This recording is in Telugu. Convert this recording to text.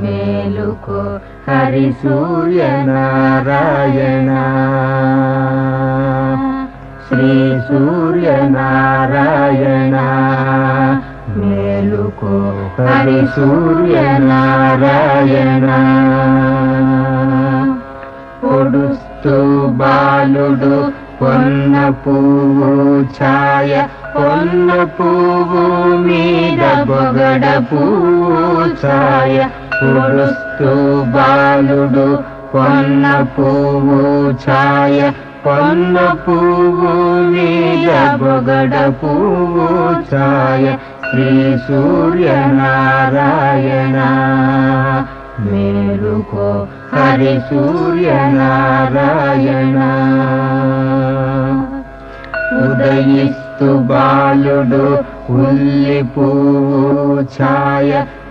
మేలుకో హరి సూర్య నారాయణ, శ్రీ సూర్య నారాయణ. మేలుకో హరి సూర్య నారాయణ. పొడుస్తూ బాలుడు పొన్న పువ్వు ఛాయ, పొన్న పువ్వు మీద బొగడ పువ్వు ఛాయ. పొడుస్తూ బాలుడు పొన్న పువ్వు ఛాయ, పొన్న పువ్వు మీద బొగడ పువ్వు ఛాయ. శ్రీ సూర్య నారాయణ, మేలుకో హరి సూర్య నారాయణ. ఉదయిస్తు బాలుడు ఉల్లి పువ్వు ఛాయ,